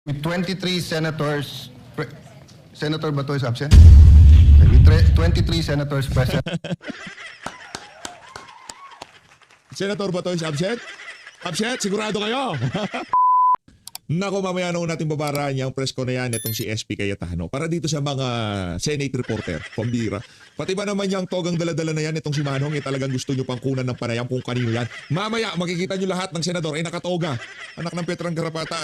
With 23 senators, Senator Bato is absent? With 23 senators present. Senator Bato is absent? Absent? Sigurado kayo? Nako, mamaya na natin babarahan yung press ko na yan itong si SP Cayetano para dito sa mga Senate reporter, pambira. Pati ba naman yung togang daladala na yan itong si Manong talagang gusto nyo pang kunan ng panayam kung kanino yan. Mamaya makikita nyo lahat ng senador nakatoga. Anak ng Petrang Garapata.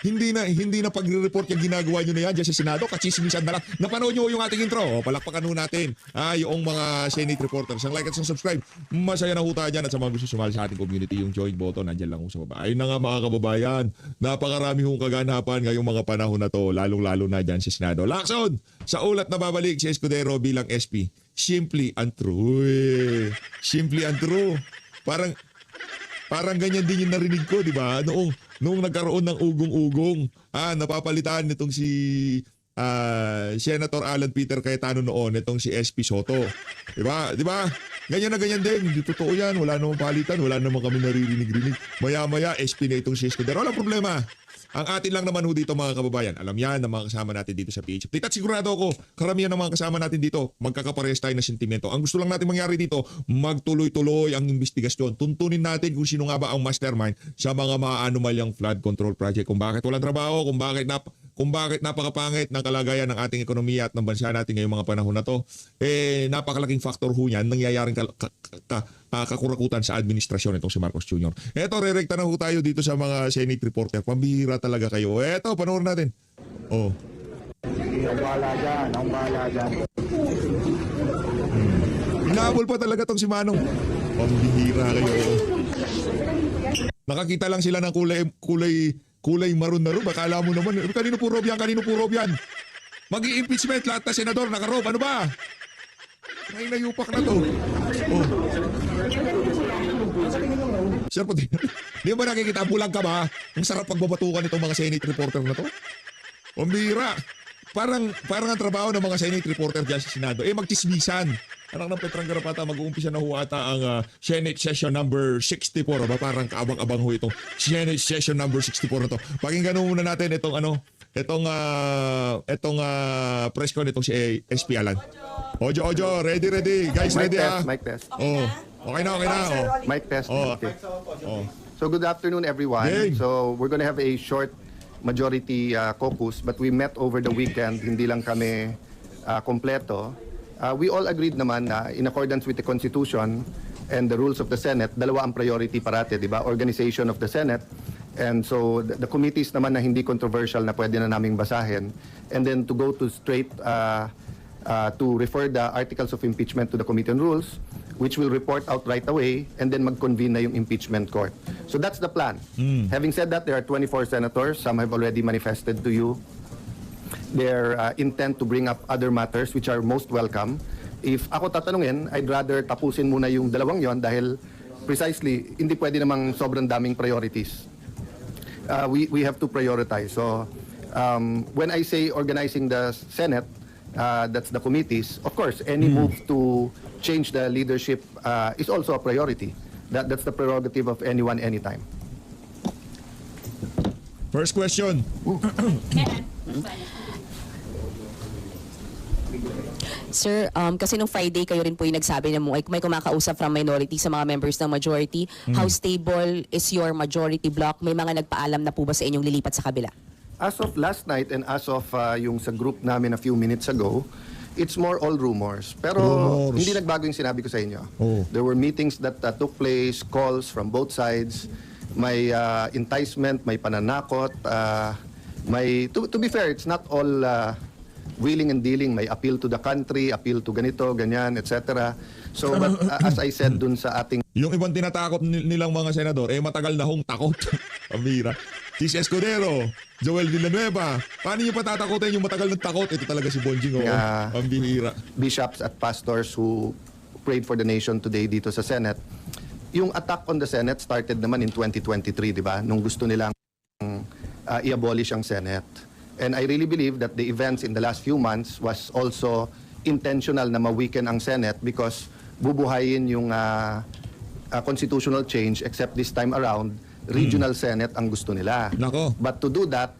Hindi na pagre-report yung ginagawa nyo na yan dyan sa Senado. Kachismisan na lang. Napanood nyo yung ating intro. Palakpakan ho natin yung mga Senate reporters. Ang like at subscribe. Masaya na ho tayo dyan at sa mga gusto sumali sa ating community yung join button. Nandyan lang ho sa baba. Ayun na nga mga kababayan. Napakarami hong kaganapan ngayong mga panahon na to. Lalong-lalo na dyan sa Senado. Lakson! Sa ulat na babalik si Escudero bilang SP. Simply untrue. Simply untrue. Parang ganyan din yung narinig ko, di ba? Noong nagkaroon ng ugong-ugong, napapalitan nitong si Senator Alan Peter Cayetano noon, itong si SP Soto. Di ba? Di ba? Ganyan na ganyan din. Hindi totoo yan. Wala namang palitan. Wala namang kami naririnig-rinig. Maya-maya, SP na itong si Escudero. Walang problema. Ang atin lang naman ho dito mga kababayan, alam yan ng mga kasama natin dito sa PH Update. At sigurado ako, karamihan ng mga kasama natin dito, magkakaparehas tayo ng sentimento. Ang gusto lang natin mangyari dito, magtuloy-tuloy ang investigasyon. Tuntunin natin kung sino nga ba ang mastermind sa mga maaanomalyang flood control project. Kung bakit walang trabaho, kung bakit napakapangit ng kalagayan ng ating ekonomiya at ng bansa natin ngayong mga panahon na to. Napakalaking factor ho yan, nangyayaring kakurakutan sa administrasyon itong si Marcos Jr. Eto, rerekta na ho tayo dito sa mga Senate reporter. Pambihira talaga kayo. Eto, panoorin natin. Oh. Ang bahala dyan. Hinabol pa talaga tong si Manong. Pambihira kayo. Nakakita lang sila ng kulay maroon na rin. Bakala mo naman, kanino po rob yan? Mag-i-impeachment lahat na senador, nakarob. Ano ba? May nayupak na to. Oh. Sir, di ba nakikita? Bulang ka ba? Ang sarap pagbabatukan itong mga Senate reporter na to. Pambira. Parang ang trabaho ng mga Senate reporter dyan sa Senado. Magtismisan. Anak ng Petrang Garapata, mag-uumpisa na ho ata ang Senate Session number 64. Parang kaabang-abang ho itong Senate Session number 64 na to. Pakinggan muna natin itong press con itong si SP Alan. Ojo, ready. Guys, ready Mic test. Oh, okay na. Oh. Mic test. Oh. Okay. Oh. So good afternoon everyone. Game. So we're gonna have a short majority caucus, but we met over the weekend. Hindi lang kami kompleto. We all agreed naman na in accordance with the Constitution and the rules of the Senate, dalawa ang priority parate, di ba? Organization of the Senate. And so the committees naman na hindi controversial na pwede na naming basahin. And then to go to straight to refer the articles of impeachment to the Committee on Rules, which will report out right away, and then mag-convene na yung impeachment court. So that's the plan. Having said that, there are 24 senators. Some have already manifested to you their intent to bring up other matters which are most welcome. If ako tatanungin, I'd rather tapusin muna yung dalawang yon dahil precisely, hindi pwede namang sobrang daming priorities. We have to prioritize. So when I say organizing the Senate, that's the committees. Of course, any move to change the leadership is also a priority. That's the prerogative of anyone, anytime. First question. Sir, kasi nung Friday kayo rin po yung nagsabi na may kumakausap from minority sa mga members ng majority. How stable is your majority block? May mga nagpaalam na po ba sa inyong lilipat sa kabila? As of last night and as of yung sa group namin a few minutes ago, it's more all rumors. Pero hindi nagbago yung sinabi ko sa inyo. There were meetings that took place, calls from both sides. May enticement, may pananakot. To be fair, it's not all willing and dealing. May appeal to the country, appeal to ganito, ganyan, etc. So, but as I said dun sa ating... Yung ibang tinatakot nilang mga senador, matagal na hong takot. Pambira. Si Escudero, Joel Villanueva. Paano nyo patatakotin yung matagal ng takot? Ito talaga si Bonjing. Pambihira. Bishops at pastors who prayed for the nation today dito sa Senate. Yung attack on the Senate started naman in 2023, di ba? Nung gusto nilang i-abolish ang Senate. And I really believe that the events in the last few months was also intentional na ma-weaken ang Senate because bubuhayin yung constitutional change, except this time around, regional Senate ang gusto nila. Nako. But to do that,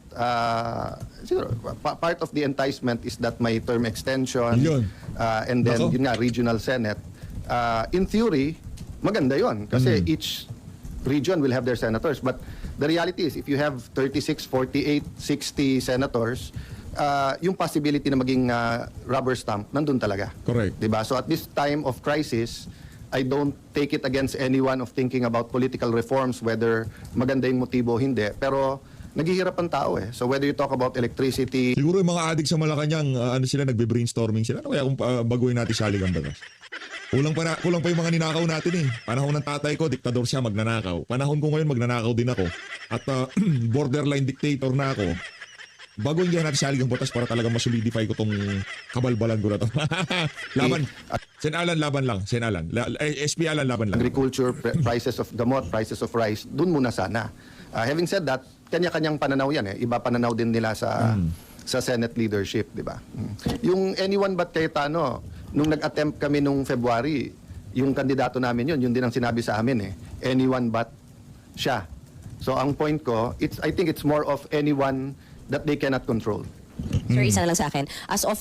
siguro, part of the enticement is that may term extension, Yun. and then Nako. yun nga, regional senate. In theory, maganda yon kasi each region will have their senators. But the reality is, if you have 36, 48, 60 senators, yung possibility na maging rubber stamp, nandun talaga. Correct. Diba? So at this time of crisis, I don't take it against anyone of thinking about political reforms, whether maganda yung motibo o hindi. Pero naghihirap ang tao eh. So whether you talk about electricity, Siguro yung mga adik sa Malacanang, ano sila, nagbe-brainstorming sila. Ano kaya kung baguhin natin sa ang batas? Kulang pa yung mga ninakaw natin eh. Panahon ng tatay ko, diktador siya, magnanakaw. Panahon ko ngayon, magnanakaw din ako. At borderline dictator na ako. Baguhin din natin sa ang batas para talagang masolidify ko tong kabalbalan ko na to. Laban. Sen Alan, laban lang. Sen Alan. SP Alan, laban lang. agriculture, prices of gamot, prices of rice, dun muna sana. Having said that, kanya-kanyang pananaw yan eh. Iba pananaw din nila sa Senate leadership, di ba? Yung anyone but Cayetano, nung nag-attempt kami nung February, yung kandidato namin yun din ang sinabi sa amin eh. Anyone but siya. So ang point ko, I think it's more of anyone that they cannot control. Sir, isa na lang sa akin. As of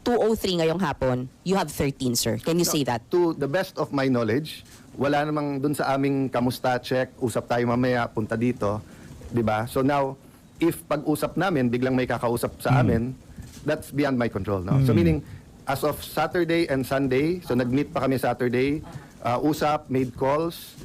2:03 ngayong hapon, you have 13, sir. Can you say that? To the best of my knowledge, wala namang dun sa aming kamusta check, usap tayo mamaya, punta dito, 'di ba? So now, if pag-usap namin biglang may kakausap sa amin, that's beyond my control, no? So meaning as of Saturday and Sunday, so nag-meet pa kami Saturday, usap, made calls,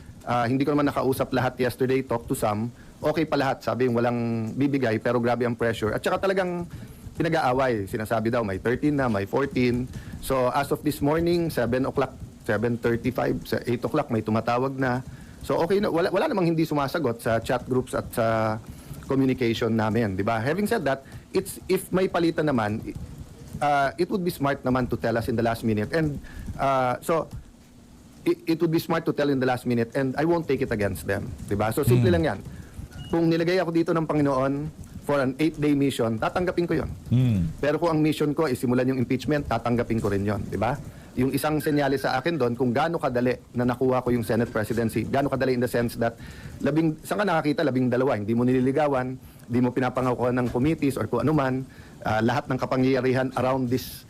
hindi ko naman nakausap lahat yesterday, talk to some. Okay pa lahat, sabi yung walang bibigay pero grabe ang pressure. At saka talagang pinag-aaway. Sinasabi daw may 13 na, may 14. So as of this morning, 7 o'clock, 7:35, sa 8 o'clock may tumatawag na. So okay na, wala namang hindi sumasagot sa chat groups at sa communication namin, di ba? Having said that, if may palitan naman, it would be smart naman to tell us in the last minute. And so it would be smart to tell in the last minute and I won't take it against them, di ba? So simple lang yan. Kung nilagay ako dito ng Panginoon for an 8-day mission, tatanggapin ko yon. Pero kung ang mission ko is simulan yung impeachment, tatanggapin ko rin yon, di ba? Yung isang senyales sa akin doon, kung gaano kadali na nakuha ko yung Senate presidency, gaano kadali in the sense that, saan ka nakakita, 12, hindi mo nililigawan, hindi mo pinapangako ng committees or kung anuman, lahat ng kapangyarihan around this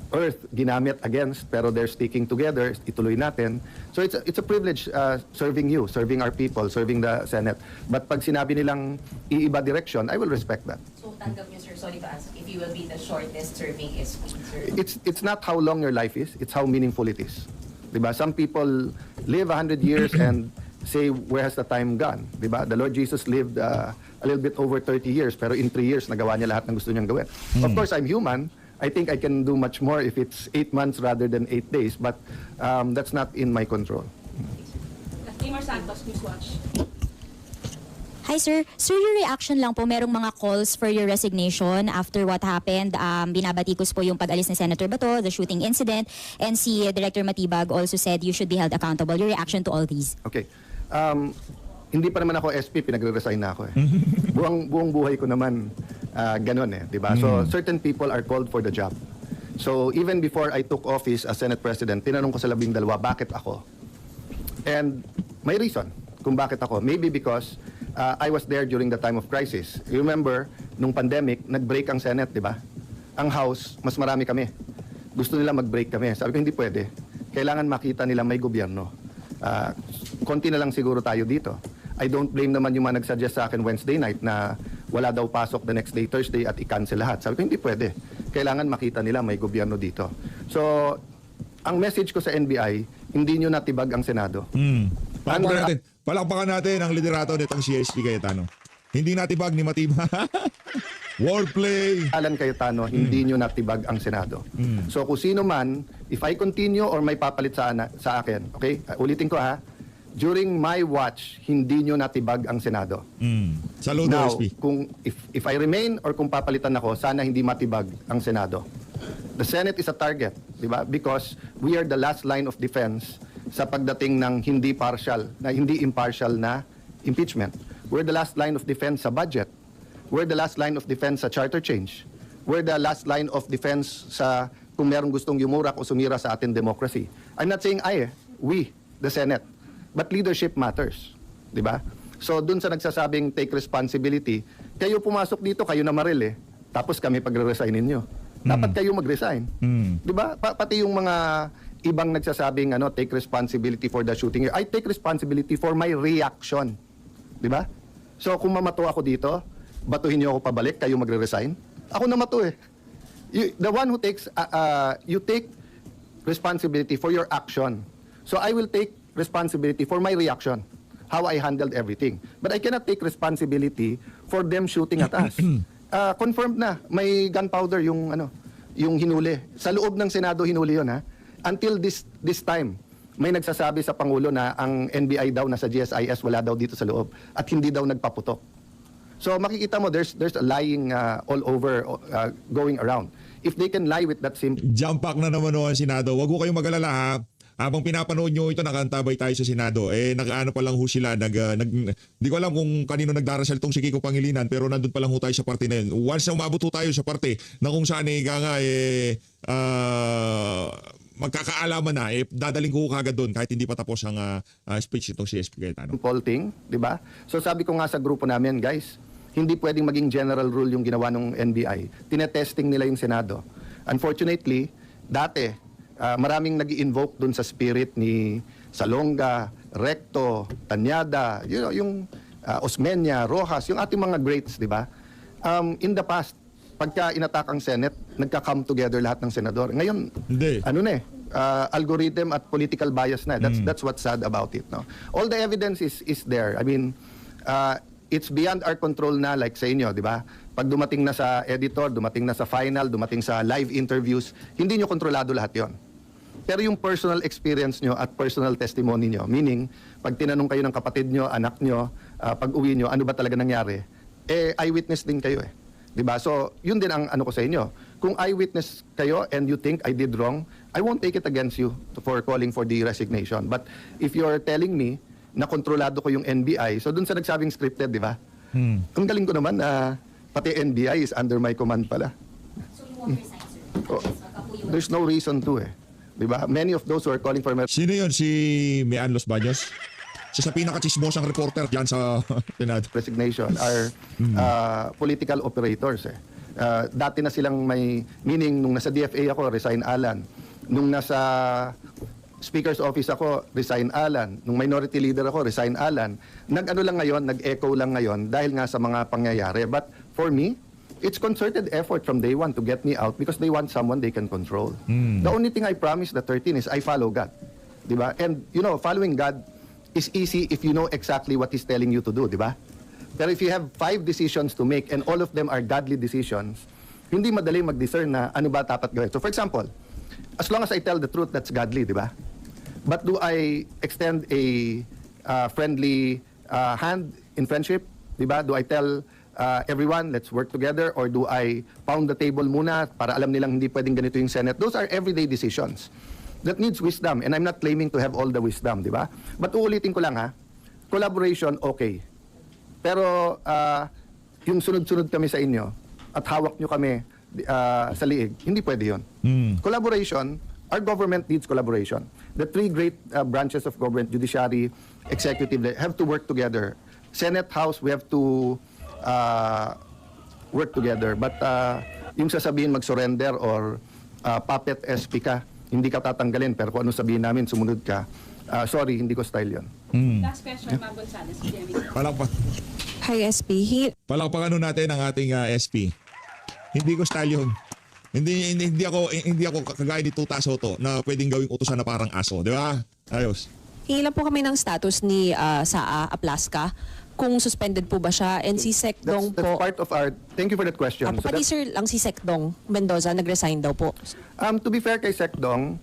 earth ginamit against, pero they're sticking together, ituloy natin. So it's a privilege serving you, serving our people, serving the Senate. But pag sinabi nilang iiba direction, I will respect that. So, tanggap niyo, sir, sorry to ask, if you will be the shortest serving SP, sir. It's not how long your life is, it's how meaningful it is. Diba? Some people live 100 years and say, where has the time gone? Diba? The Lord Jesus lived a little bit over 30 years, pero in 3 years, nagawa niya lahat ng gusto niyang gawin. Of course, I'm human. I think I can do much more if it's 8 months rather than 8 days, but that's not in my control. Timor Santos, Newswatch. Hi sir. Sir, your reaction lang po, merong mga calls for your resignation after what happened. Binabatikos po yung pag-alis ni Senator Bato, the shooting incident, and si Director Matibag also said you should be held accountable. Your reaction to all these? Okay. Hindi pa naman ako SP, pinagre-resign na ako eh. Buong buhay ko naman ganun eh, di ba? So certain people are called for the job. So even before I took office as Senate President, tinanong ko sa 12, bakit ako? And may reason kung bakit ako. Maybe because I was there during the time of crisis. You remember, nung pandemic, nag-break ang Senate, di ba? Ang House, mas marami kami. Gusto nila mag-break kami. Sabi ko, hindi pwede. Kailangan makita nila may gobyerno. Konti na lang siguro tayo dito. I don't blame naman yung mga nagsuggest sa akin Wednesday night na wala daw pasok the next day, Thursday, at i-cancel lahat. Sabi ko, hindi pwede. Kailangan makita nila may gobyerno dito. So, ang message ko sa NBI, hindi nyo natibag ang Senado. Palakpakan natin ang liderato nitong si SP Cayetano. Hindi natibag ni Matiba. Wordplay. Alan Cayetano, hindi nyo natibag ang Senado. So kung sino man, if I continue or may papalit sa akin, okay? Ulitin ko ha, during my watch, hindi nyo natibag ang Senado. Saludo, Now, SP. kung if I remain or kung papalitan ako, sana hindi matibag ang Senado. The Senate is a target, di ba? Because we are the last line of defense sa pagdating ng hindi impartial na impeachment. We're the last line of defense sa budget. We're the last line of defense sa charter change. We're the last line of defense sa kung merong gustong yumurak o sumira sa ating democracy. I'm not saying we, the Senate. But leadership matters. Di ba? So dun sa nagsasabing take responsibility, kayo pumasok dito, kayo na maril eh. Tapos kami pagre-resignin nyo. Dapat kayo mag-resign. Di ba? Pati yung mga ibang nagsasabing take responsibility for the shooting. I take responsibility for my reaction. Di ba? So kung mamato ako dito, batuhin niyo ako pabalik, kayo magre-resign. Ako na mato eh. The one who takes, you take responsibility for your action. So I will take responsibility for my reaction, how I handled everything. But I cannot take responsibility for them shooting at us. Confirmed na, may gunpowder yung hinuli. Sa loob ng Senado hinuli yun ha. Until this time, may nagsasabi sa Pangulo na ang NBI daw nasa GSIS, wala daw dito sa loob at hindi daw nagpaputok. So makikita mo there's a lying all over going around. If they can lie with that simple Jump pack na naman ang Senado. Wag ko kayong mag-alala ha. Habang pinapanood nyo ito, nakantabay tayo sa Senado. Nag-ano pa lang ho sila. Di ko alam kung kanino nagdarasal tong si Kiko Pangilinan, pero nandun pa lang ho tayo sa parte na yun. Once na umabot ho tayo sa parte na kung saan magkakaalaman na, dadaling ko kagad doon kahit hindi pa tapos ang speech itong si SP Cayetano. thing, di ba? So sabi ko nga sa grupo namin, guys, hindi pwedeng maging general rule yung ginawa ng NBI. Tinetesting nila yung Senado. Unfortunately, dati, maraming nag-invoke dun sa spirit ni Salonga, Recto, Tanyada, yung Osmeña, Rojas, yung ating mga greats, di ba? In the past, pagka inatak ang Senate, nagka-come together lahat ng senador. Ngayon, Hindi. algorithm at political bias na. That's what's sad about it. No? All the evidence is there. I mean, it's beyond our control na, like sa inyo, di ba? Pag dumating na sa editor, dumating na sa final, dumating sa live interviews, hindi nyo kontrolado lahat yon. Pero yung personal experience nyo at personal testimony nyo, meaning, pag tinanong kayo ng kapatid nyo, anak nyo, pag uwi nyo, ano ba talaga nangyari? Eyewitness din kayo eh. Diba? So, yun din ang ano ko sa inyo. Kung eyewitness kayo and you think I did wrong, I won't take it against you for calling for the resignation. But if you're telling me na kontrolado ko yung NBI, so dun sa nagsabing scripted, di ba? Ang galing ko naman na pati NBI is under my command pala. So you won't resign, sir? Oh, there's no reason to eh. Di ba? Many of those who are calling for my Sino yun? Si Mian Los Baños? Siya sa pinaka-chismosang reporter dyan sa Senado. resignation are political operators. Dati na silang may, meaning nung nasa DFA ako, resign Alan. Nung nasa Speaker's Office ako, resign Alan. Nung minority leader ako, resign Alan. Nag-ano lang ngayon, nag-echo lang ngayon dahil nga sa mga pangyayari. But for me, it's concerted effort from day one to get me out because they want someone they can control. The only thing I promise the 13 is I follow God. Diba? And following God is easy if you know exactly what He's telling you to do, di ba? Pero if you have 5 decisions to make and all of them are godly decisions, hindi madali mag-discern na ano ba dapat gawin. So for example, as long as I tell the truth, that's godly, di ba? But do I extend a friendly hand in friendship? Di ba? Do I tell everyone, let's work together? Or do I pound the table muna para alam nilang hindi pwedeng ganito yung Senate? Those are everyday decisions. That needs wisdom, and I'm not claiming to have all the wisdom, di ba? But uulitin ko lang ha, collaboration, okay. Pero yung sunod-sunod kami sa inyo at hawak nyo kami sa liig, hindi pwede yun. Collaboration, our government needs collaboration. The 3 great branches of government, judiciary, executive, they have to work together. Senate, House, we have to work together. But yung sasabihin mag-surrender or puppet SP ka, hindi ka tatanggalin, pero kung ano sabihin namin, sumunod ka. Sorry, hindi ko style yun. Last question, Ma'am Gonzales, Jeremy. Hi, SP. Palakpakan nun natin ang ating SP. Hindi ko style yun. Hindi ako kagaya ni Tuta Soto na pwedeng gawing utusan na parang aso, di ba? Ayos. Hingi lang po kami ng status ni Saa Aplaska kung suspended po ba siya and si Sekdong That's po. part of our... Thank you for that question. So Pati that's- sir lang si Sekdong Mendoza nag-resign daw po. To be fair kay Sekdong,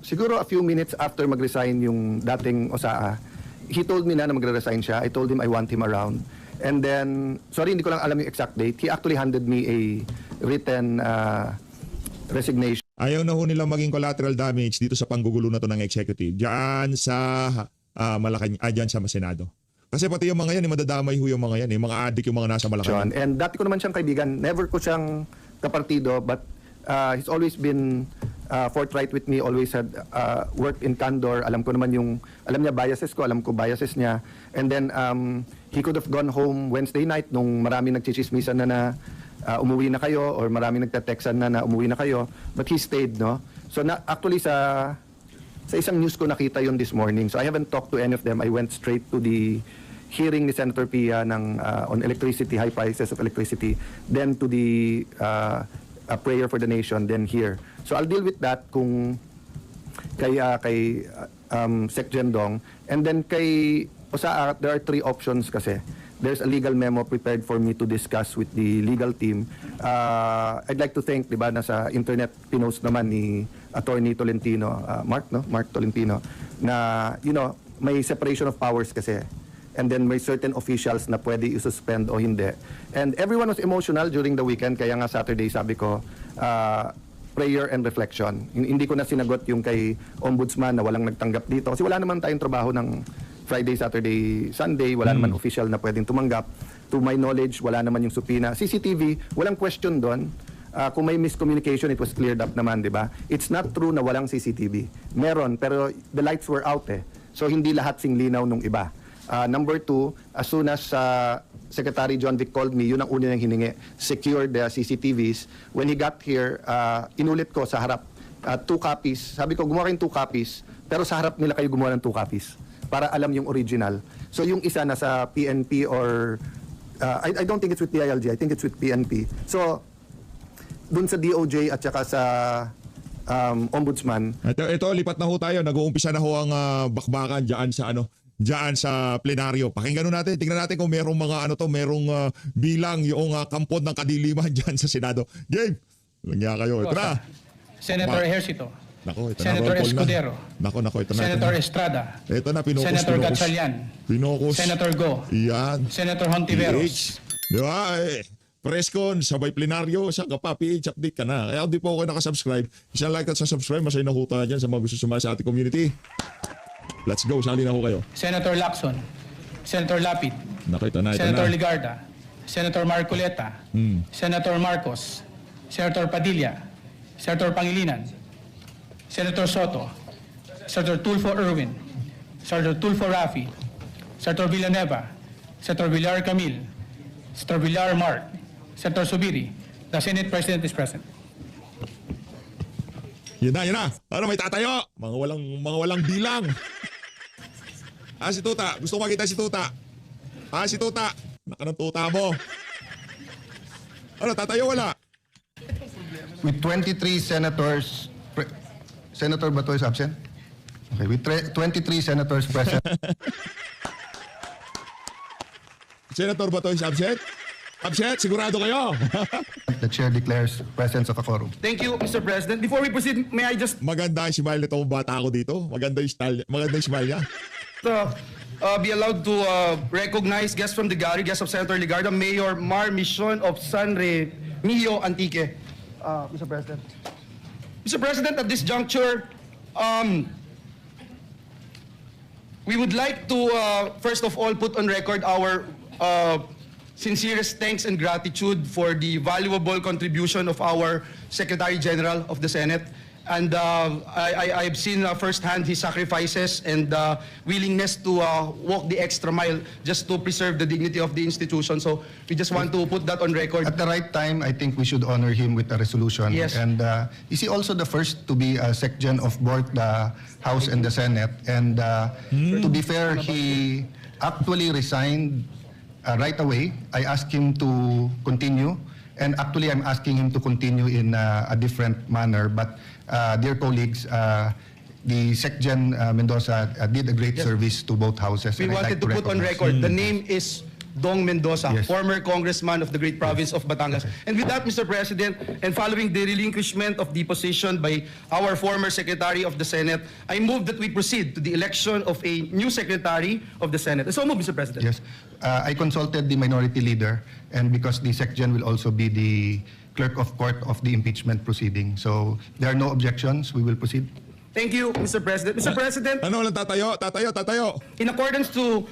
siguro a few minutes after mag-resign yung dating OSAA, he told me na magre-resign siya. I told him I want him around. And then, sorry, hindi ko lang alam yung exact date. He actually handed me a written resignation. Ayaw na ho nilang maging collateral damage dito sa panggugulo na to ng executive. Diyan sa diyan sa Senado. Kasi pati yung mga yan, madadamay ho yung mga yan. Mga adik yung mga nasa Malacanang. And dati ko naman siyang kaibigan. Never ko siyang kapartido, but he's always been forthright with me, always had worked in candor. Alam ko naman alam niya biases ko, alam ko biases niya. And then, he could have gone home Wednesday night nung marami nagchichismisan na umuwi na kayo or marami nagte-textan na umuwi na kayo, but he stayed, no? So actually sa isang news ko nakita yon this morning. So I haven't talked to any of them. I went straight to the hearing ni Senator Pia on electricity, high prices of electricity, then to the a prayer for the nation, then here. So I'll deal with that kung kay Sec Jendong, and then kay Osaa, there are 3 options kasi. There's a legal memo prepared for me to discuss with the legal team. I'd like to thank, di ba, nasa internet pinost naman ni Attorney Tolentino, Mark Tolentino, na, may separation of powers kasi. And then may certain officials na pwede i-suspend o hindi. And everyone was emotional during the weekend, kaya nga Saturday sabi ko, prayer and reflection. Hindi ko na sinagot yung kay Ombudsman na walang nagtanggap dito. Kasi wala naman tayong trabaho ng Friday, Saturday, Sunday. Wala naman official na pwedeng tumanggap. To my knowledge, wala naman yung subpoena. CCTV, walang question doon. Kung may miscommunication, it was cleared up naman, di ba? It's not true na walang CCTV. Meron, pero the lights were out eh. So hindi lahat singlinaw nung iba. Number 2, as soon as Secretary John Vic called me, yun ang una niyang hiningi, secure the CCTVs. When he got here, inulit ko sa harap, 2 copies. Sabi ko, gumawa kayong 2 copies, pero sa harap nila kayo gumawa ng 2 copies para alam yung original. So yung isa nasa PNP or, I don't think it's with DILG, I think it's with PNP. So, dun sa DOJ at saka sa Ombudsman. Ito, lipat na ho tayo. Nag-uumpisa na ho ang bakbakan diyan sa plenaryo. Pakinggan natin, tingnan natin kung merong mga merong bilang yung kampon ng kadiliman diyan sa Senado. Game. Langya kayo. Ito na. Senator Ejercito. Nako, ito Senator na. Escudero. Nako, ito na. Senator Estrada. Ito na, pinokos. Senator Gatchalian. Pinokos. Senator Go. Yan. Senator Hontiveros. PH. Di ba? Press con, sabay plenaryo, saan ka pa, PH update ka na. Kaya di po ako nakasubscribe. Isang like at sa subscribe, masaya na ho tayo dyan sa mga gusto sumali sa ating community. Let's go, sali na ho kayo. Senator Lacson. Senator Lapid. Nako, ito na. Senator Ligarda. Senator Marcoleta. Senator Marcos. Senator Padilla. Senator Pangilinan. Senator Soto. Senator Tulfo Erwin. Senator Tulfo Rafi. Senator Villanueva. Senator Villar Camil. Senator Villar Mark. Senator Subiri. The Senate President is present. Yun na. Ano, may tatayo? Mga walang bilang. Si Tuta. Gusto ko makita si Tuta. Si Tuta. Naka ng tuta mo. Ano, tatayo wala? With 23 senators, Senator Bato is absent? Okay, with 23 senators present, Senator Bato is absent? Absent? Sigurado kayo? the chair declares presence of a quorum. Thank you, Mr. President. Before we proceed, may I just Maganda yung smile nitong bata ko dito. Maganda yung smile niya. be allowed to recognize guests from the gallery, guests of Senator Ligarda, Mayor Mar Mission of San Remigio Antique. Mr. President. Mr. President, at this juncture, we would like to, first of all, put on record our sincerest thanks and gratitude for the valuable contribution of our Secretary General of the Senate. And I've seen firsthand his sacrifices and willingness to walk the extra mile just to preserve the dignity of the institution. So we just want to put that on record. At the right time, I think we should honor him with a resolution. Yes. And is he also the first to be a SecGen of both the House and the Senate? And to be fair, he actually resigned right away. I asked him to continue. And actually, I'm asking him to continue in a different manner. But dear colleagues, the SecGen Mendoza did a great service to both houses. We and I'd wanted like to put on recognize- record, the name is Dong Mendoza, Yes. former congressman of the great province of Batangas. And with that, Mr. President, and following the relinquishment of the position by our former Secretary of the Senate, I move that we proceed to the election of a new Secretary of the Senate. So move, Mr. President. Yes. I consulted the minority leader, and because the SecGen will also be the clerk of court of the impeachment proceeding. So there are no objections. We will proceed. Thank you, Mr. President. Mr. President, Ano, walang tatayo? in accordance to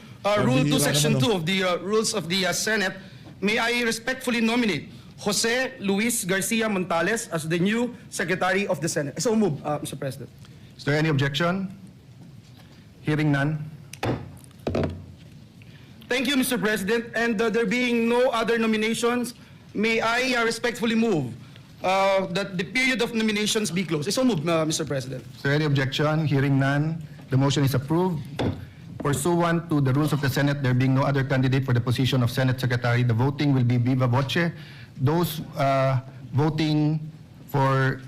Rule 2, Pambihira Section naman, 2 of the Rules of the Senate, may I respectfully nominate Jose Luis Garcia Montales as the new Secretary of the Senate. So move, Mr. President. Is there any objection? Hearing none. Thank you, Mr. President. And there being no other nominations, may I respectfully move that the period of nominations be closed. So moved, Mr. President. Is there any objection? Hearing none, the motion is approved. Pursuant to the rules of the Senate, there being no other candidate for the position of Senate Secretary, the voting will be viva voce. Those voting for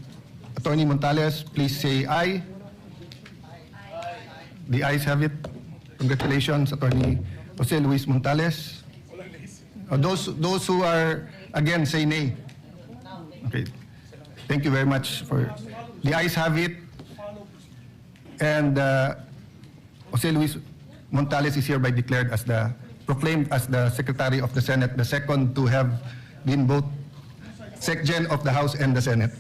Attorney Montales, please say aye. The ayes have it. Congratulations, Attorney Jose Luis Montales. Those who are again, say nay. Okay. Thank you very much for the ayes have it. And Jose Luis Montales is hereby declared as proclaimed as the Secretary of the Senate, the second to have been both Secgen of the House and the Senate.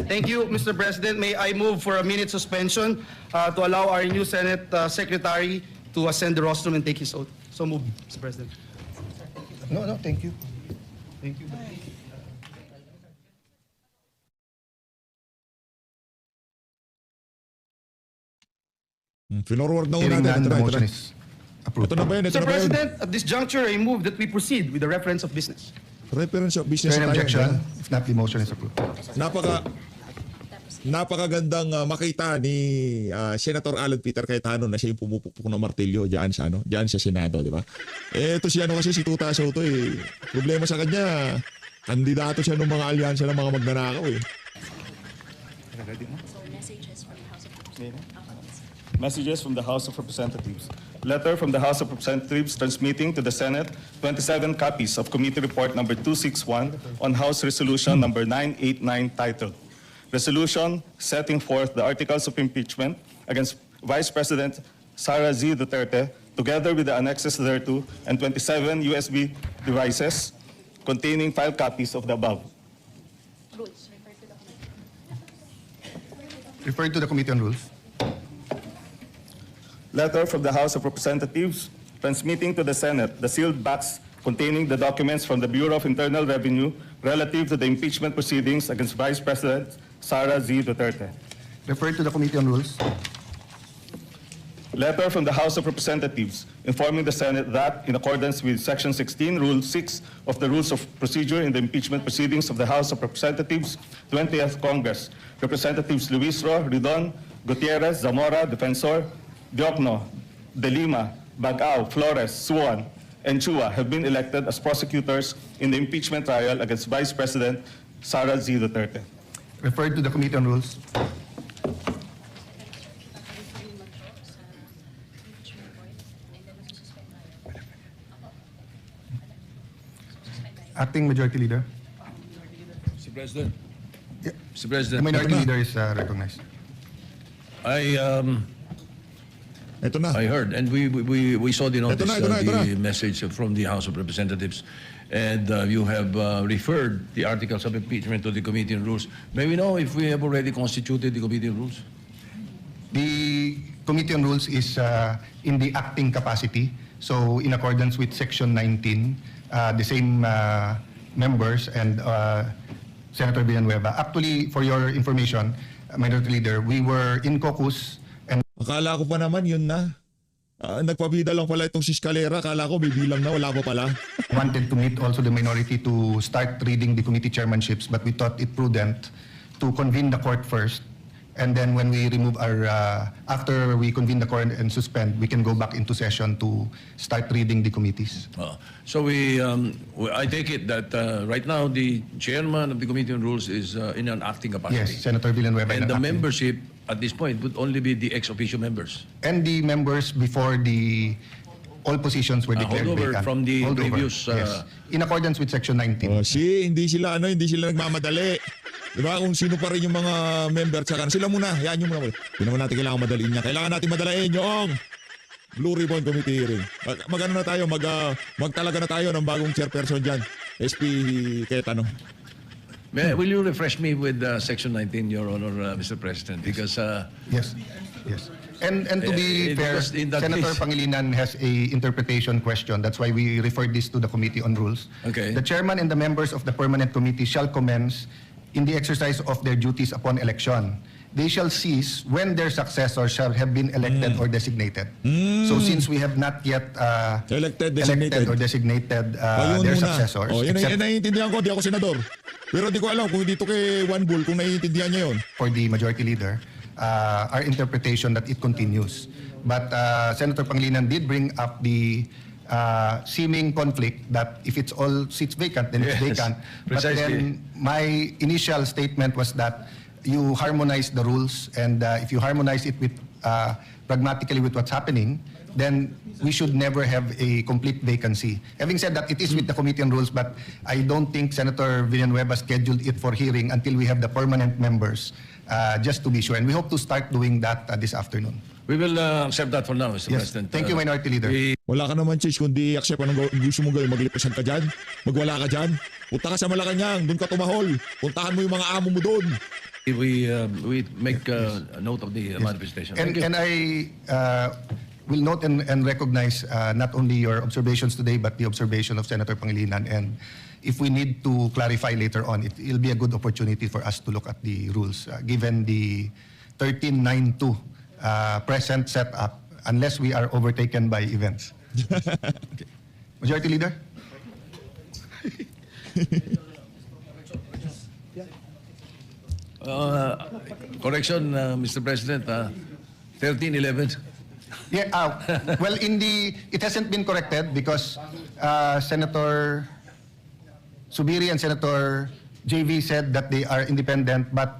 Thank you, Mr. President. May I move for a minute suspension to allow our new Senate Secretary to ascend the rostrum and take his oath. So moved, Mr. President. No, thank you. Thank you. Finorward na Hearing natin. none, the Ito motion na. is approved. Ito na ba yun? Ito Mr. na ba yun? President, at this juncture, I move that we proceed with the reference of business. Reference of Is business there any tayo. objection? If not, the motion is approved. Napakagandang makita ni Senator Alan Peter Cayetano na siya yung pumupukpok ng martilyo diyan sa Senado, di ba? Ito si kasi si Tuta Soto problema sa kanya, kandidato siya ng mga alyansa ng mga magnanakaw Messages from the House of Representatives. Letter from the House of Representatives transmitting to the Senate 27 copies of Committee Report number 261 on House Resolution number 989 titled Resolution Setting Forth the Articles of Impeachment against Vice President Sara Z. Duterte, together with the annexes thereto, and 27 USB devices containing file copies of the above. Referred to the Committee on Rules. Letter from the House of Representatives transmitting to the Senate the sealed box containing the documents from the Bureau of Internal Revenue relative to the impeachment proceedings against Vice President Sara Z. Duterte. Referred to the Committee on Rules. Letter from the House of Representatives informing the Senate that, in accordance with Section 16, Rule 6 of the Rules of Procedure in the impeachment proceedings of the House of Representatives, 20th Congress, Representatives Luis Ro, Ridon, Gutierrez, Zamora, Defensor, Diokno, De Lima, Bagao, Flores, Suwan, and Chua have been elected as prosecutors in the impeachment trial against Vice President Sara Z. Duterte. Referred to the Committee on Rules. Acting Majority Leader. Mr. President. Yeah. Mr. The President, Minority Leader is recognized. Ito na. I heard, and we saw the notice, ito na. the message from the House of Representatives, and you have referred the articles of impeachment to the Committee on Rules. May we know if we have already constituted the Committee on Rules? The Committee on Rules is in the acting capacity. So in accordance with Section 19, the same members and Senator Villanueva. Actually, for your information, Minority Leader, we were in caucus and Akala ko pa naman yun na. Nagpabida lang pala itong si Scalera. Akala ko may bilang na, wala pa pala. wanted to meet also the minority to start reading the committee chairmanships, but we thought it prudent to convene the court first. And then when we remove after we convene the court and suspend, we can go back into session to start reading the committees. So I take it that right now the chairman of the Committee on Rules is in an acting capacity. Yes, Senator Villanueva. And the acting. membership at this point would only be the ex-officio members. And the members before all positions were declared holdover vacant. from the Holdover, previous, yes. In accordance with Section 19. Hindi sila nagmamadali. Diba? Kung sino pa rin yung mga member, tsaka sila muna, yan yung muna. Hindi naman natin kailangan madaliin niya. Kailangan natin madaliin yung Blue Ribbon Committee hearing. Mag-ano na tayo, magtalaga na tayo ng bagong chairperson dyan. SP Cayetano. Will you refresh me with Section 19, Your Honor, Mr. President? Because Yes. And to be fair, because in that Senator case- Pangilinan has a interpretation question. That's why we referred this to the Committee on Rules. Okay. The chairman and the members of the permanent committee shall commence in the exercise of their duties upon election. they shall cease when their successors shall have been elected or designated. So since we have not yet Elected, elected or designated Ayun their muna. successors, Oh, yun except naiintindihan ko, di ako senador. Pero di ko alam kung dito kay Juan Bull, kung naiintindihan niya yun. for the majority leader, our interpretation that it continues. But Senator Pangilinan did bring up the seeming conflict that if it's all seats vacant, then it's Yes, vacant. But precisely. then my initial statement was that you harmonize the rules, and if you harmonize it with pragmatically with what's happening, then we should never have a complete vacancy. Having said that, it is with the Committee on Rules, but I don't think Senator Villanueva scheduled it for hearing until we have the permanent members, just to be sure. And we hope to start doing that this afternoon. We will accept that for now, Mr. Yes. President. Thank you, Minority Leader. Wala ka naman, Chis, kundi accept anong gusto mo gawin. Maglipasan ka dyan, magwala ka dyan. Punta ka sa Malacanang, doon ka tumahol. Puntahan mo yung mga amo mo doon. We make a note of the manifestation. And, Thank you. and I will note and recognize not only your observations today, but the observation of Senator Pangilinan. And if we need to clarify later on, it'll be a good opportunity for us to look at the rules, given the 1392 present setup, unless we are overtaken by events. Okay. Majority Leader? Correction, Mr. President, 1311. Yeah, well, it hasn't been corrected because Senator Subiri and Senator JV said that they are independent, but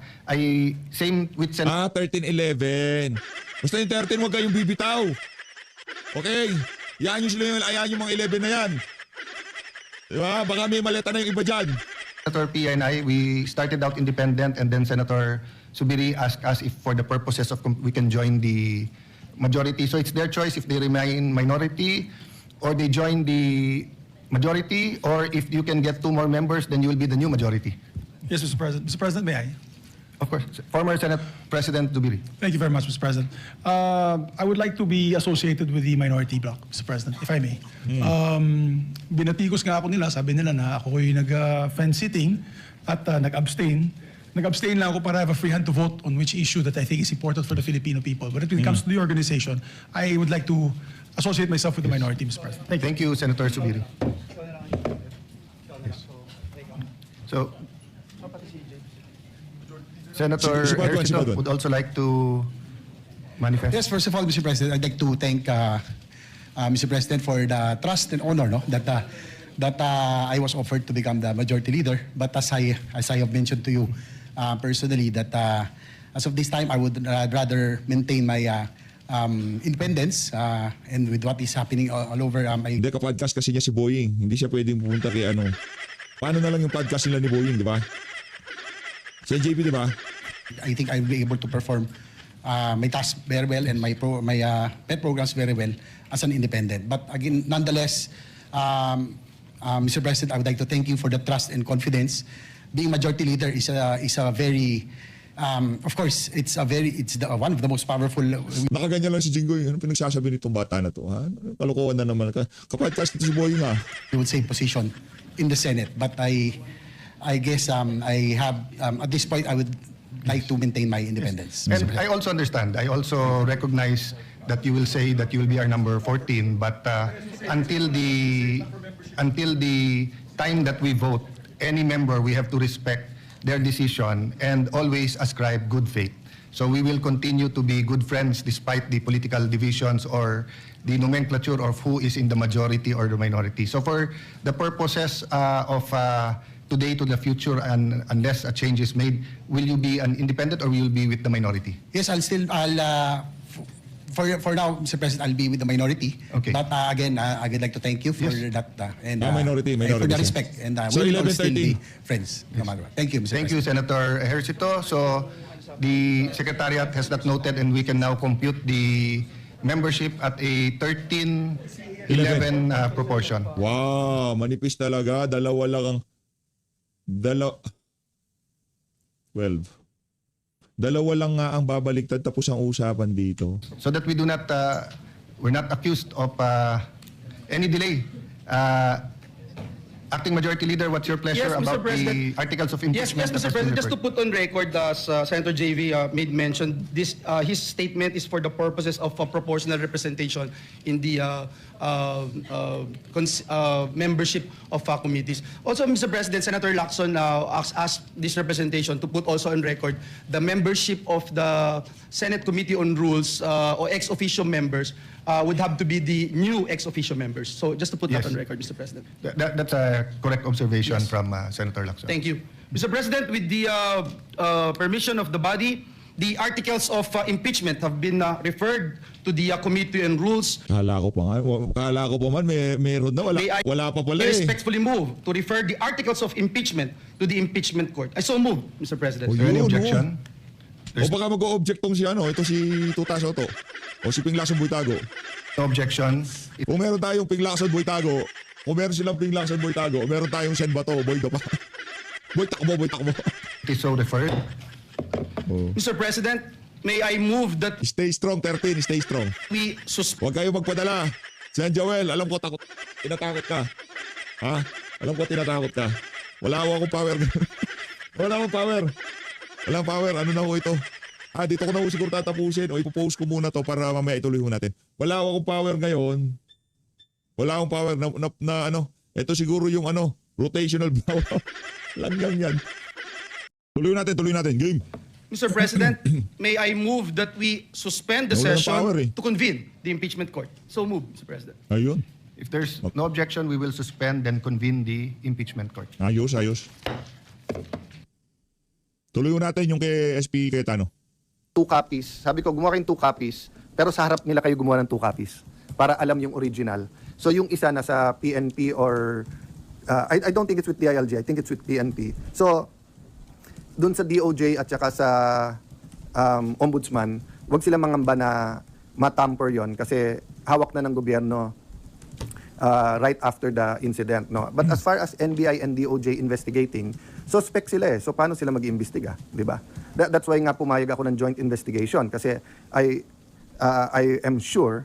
same with Senator 1311. Basta yung 13, huwag kayong bibitaw. Okay? Yan yung sila yung, ayan yung mga 11 na yan. Diba? Baka may maleta na yung iba dyan. Pia and I, we started out independent, and then Senator Subiri asked us if for the purposes of we can join the majority. So it's their choice if they remain minority or they join the majority, or if you can get 2 more members, then you will be the new majority. Yes, Mr. President. Mr. President, may I? Of course. Former Senate President Subiri. Thank you very much, Mr. President. I would like to be associated with the minority bloc, Mr. President, if I may. Binatikos nga ako nila, sabi nila na ako yung nag-fence sitting at nag-abstain. Nag-abstain lang ako para have a free hand to vote on which issue that I think is important for the Filipino people. But when it comes to the organization, I would like to associate myself with the minority, Mr. President. Thank you. Thank you, Senator Subiri. Yes. So, Senator Si Badwan, si Ercito Badwan. would also like to manifest. Yes, first of all, Mr. President, I'd like to thank Mr. President for the trust and honor that I was offered to become the majority leader. But as I have mentioned to you personally, that as of this time, I would rather maintain my independence and with what is happening all over. Hindi ka podcast kasi niya si Boying. Hindi siya pwedeng pumunta kay ano. Paano na lang yung podcast nila ni Boying, di ba? Si JP, di ba? I think I'll be able to perform my task very well and my pet programs very well as an independent. But again, nonetheless, Mr. President, I would like to thank you for the trust and confidence. Being majority leader is a very, of course, it's one of the most powerful. Nakaganyan lang si Jinggoy. Ano pinagsasabi nitong bata na to? Ha? Kalokohan na naman. Kapodcast ito si Boying, ha? I would say position in the Senate. But I guess I have, at this point, I would like to maintain my independence. And I also understand. I also recognize that you will say that you will be our number 14, but until the time that we vote, any member, we have to respect their decision and always ascribe good faith. So we will continue to be good friends despite the political divisions or the nomenclature of who is in the majority or the minority. So for the purposes of today to the future, and unless a change is made, will you be an independent or will you be with the minority? Yes, for now, Mr. President, I'll be with the minority. Okay. But again, I would like to thank you for that and minority, and for the sir. respect. And So we will 11, still be 13. friends. No matter what. Thank you, Mr. Thank you, President. Senator Ejercito. So the Secretariat has that noted, and we can now compute the membership at a 13-11 proportion. Wow, manipis talaga. Dalawa lang ang... 12. Dalawa lang nga ang babaliktad tapos ang usapan dito. So that we do not, we're not accused of any delay. Acting Majority Leader, what's your pleasure Yes, Mr. about the President. articles of Yes, impeachment? yes, that Mr. has been President, just to referred? put on record, as Senator JV made mention, his statement is for the purposes of proportional representation in the membership of committees. Also, Mr. President, Senator Lacson asked this representation to put also on record the membership of the Senate Committee on Rules or ex officio members would have to be the new ex officio members. So just to put that Yes. on record, Mr. President. That's a correct observation Yes. from Senator Lacson. Thank you. Mr. President, with the permission of the body, the articles of impeachment have been referred to the Committee on Rules. Kala ko pa man, meron na. May I Wala pa pala eh. respectfully move to refer the articles of impeachment to the impeachment court. I so move, Mr. President. Oh, Is there any Yun, objection? O baka mag-o-object tong si ito si Tuta Soto. O si Pinglason Boytago. No objection. Kung meron tayong Pinglason Boytago, kung meron silang Pinglason Boytago, meron tayong Sen Bato, Boy pa. Boy takbo. It is so referred. Oh. Mr. President, may I move that Stay strong, 13. Stay strong. we suspend Huwag kayo magpadala. Sen Joel, alam ko tinatakot ka. Ha? Alam ko tinatakot ka. Wala akong power. Walang power. Ano na ho ito? Dito ko na ho siguro tatapusin. O ipopost ko muna to para mamaya ituloy ho natin. Wala akong power ngayon. Wala akong power na ano. Ito siguro yung rotational blow. Langgam yan. Tuloy natin. Game. Mr. President, may I move that we suspend the Wala ng session power eh. to convene the impeachment court. So move, Mr. President. Ayun. If there's no objection, we will suspend and convene the impeachment court. Ayos. Tuloy natin yung kay SP Cayetano. 2 copies. Sabi ko, gumawa kayong 2 copies, pero sa harap nila kayo gumawa ng 2 copies para alam yung original. So yung isa nasa PNP or I don't think it's with DILG, I think it's with PNP. So dun sa DOJ at saka sa Ombudsman, wag sila mangamba na matamper yon kasi hawak na ng gobyerno right after the incident. No? But as far as NBI and DOJ investigating, suspect sila eh. So paano sila mag-iimbestiga, di ba? That's why nga pumayag ako ng joint investigation kasi I am sure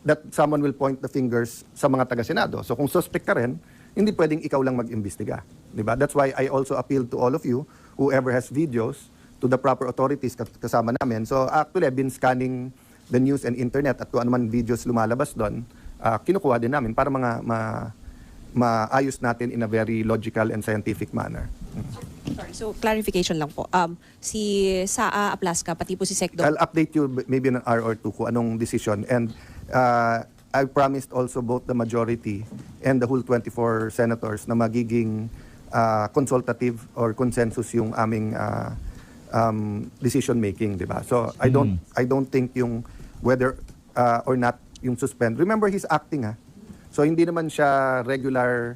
that someone will point the fingers sa mga taga-Senado. So kung suspect ka rin, hindi pwedeng ikaw lang mag-imbestiga, di ba? That's why I also appeal to all of you, whoever has videos, to the proper authorities kasama namin. So actually, I've been scanning the news and internet at kung ano man videos lumalabas doon, kinukuha din namin para maayos natin in a very logical and scientific manner. Sorry, so clarification lang po. Si SAA Aplaska, pati po si SecDoc. I'll update you maybe in an hour or two kung anong decision. And I promised also both the majority and the whole 24 senators na magiging consultative or consensus yung aming decision making, di ba? So I don't think yung whether or not yung suspend. Remember, he's acting So hindi naman siya regular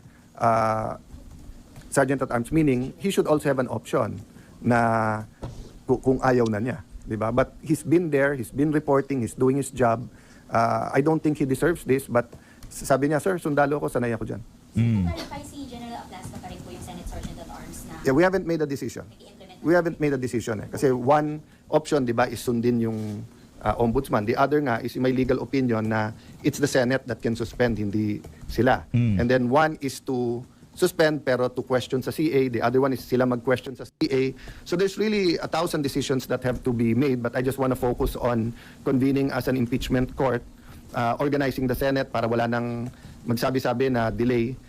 sergeant at arms, meaning he should also have an option na kung ayaw na niya, di ba? But he's been there, he's been reporting, he's doing his job. I don't think he deserves this, but sabi niya, sir, sundalo ko, sanay ako dyan. Clarify si General Aplaska pa rin po yung Senate Sergeant at Arms na Yeah, we haven't made a decision. We haven't made a decision Kasi one option, di ba, is sundin yung ombudsman. The other nga is may legal opinion na it's the Senate that can suspend, hindi sila. And then one is to suspend pero to question sa CA. The other one is sila mag-question sa CA. So there's really 1,000 decisions that have to be made, but I just want to focus on convening as an impeachment court, organizing the Senate para wala nang magsabi-sabi na delay.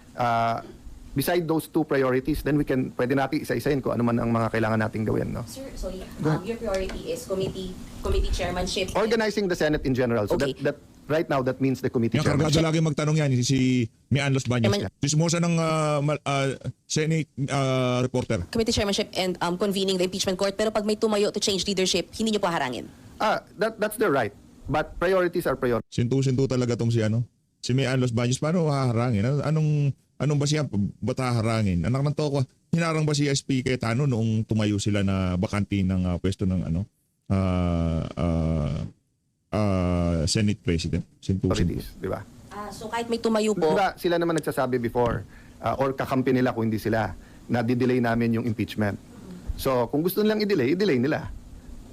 Beside those 2 priorities, then pwede natin isa-isahin kung ano man ang mga kailangan nating gawin. No? Sir, so your priority is committee chairmanship. Organizing the Senate in general. So Okay. that right now, that means the committee Yung kargado chairmanship. lagi magtanong yan, si Mian Los Baños. Chairman- Sismosa ng Senate reporter. Committee chairmanship and convening the impeachment court. Pero pag may tumayo to change leadership, hindi niyo po harangin. That's their right. But priorities are priorities. Sintu-sintu talaga tong si Mian Los Baños. Paano haharangin? Anong ba siya? Ba't haharangin? Anak ng toko, hinarang ba si SP Cayetano noong tumayo sila na bakanti ng pwesto ng Senate President? Sintu-sintu. Priorities, di ba? So kahit may tumayo Di po, ba sila naman nagsasabi before or kakampi nila kung hindi sila na di-delay namin yung impeachment. So kung gusto nilang i-delay nila.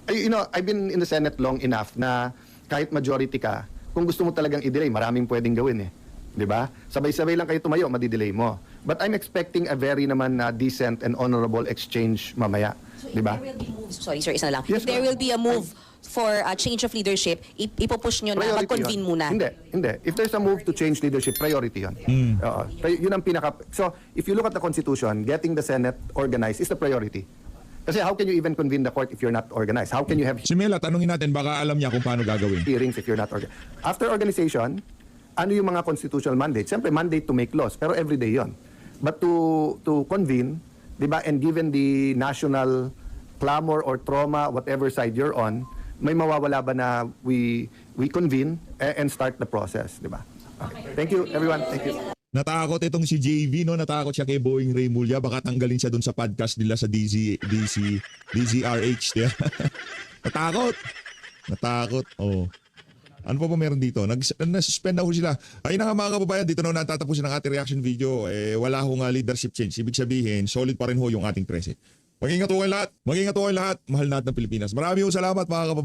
I've been in the Senate long enough na kahit majority ka, kung gusto mo talagang i-delay, maraming pwedeng gawin eh. Di ba? Sabay-sabay lang kayo tumayo, madidelay mo. But I'm expecting a very naman decent and honorable exchange mamaya. Di ba? There will be moves, sorry sir, isa na lang. Yes, If there ma'am. will be a move for a change of leadership, ipopush nyo na, Priority mag-convene yun. muna. Hindi. If there's a move to change leadership, priority yun. Oo. Yun ang pinaka... So, if you look at the Constitution, getting the Senate organized is the priority. Kasi how can you even convene the court if you're not organized? How can you have Si Mela, tanungin natin, baka alam niya kung paano gagawin. hearings if you're not organized? After organization, ano yung mga constitutional mandate? Siyempre, mandate to make laws, pero everyday yon. But to convene, di ba, and given the national clamor or trauma, whatever side you're on, may mawawala ba na we convene and start the process, di ba? Okay. Thank you, everyone. Thank you. Natakot itong si JV, no? Natakot siya kay Boeing Ray Mulya. Baka tanggalin siya dun sa podcast nila sa DZRH. Diba? Natakot. Oh. Ano pa ba meron dito? Nasuspend na ho sila. Ayun na nga mga kababayan, dito na natatapusin ang ating reaction video. Wala hong leadership change. Ibig sabihin, solid pa rin ho yung ating 13. Mag-ingat ho kayo lahat. Mahal natin ng Pilipinas. Maraming salamat mga kababayan.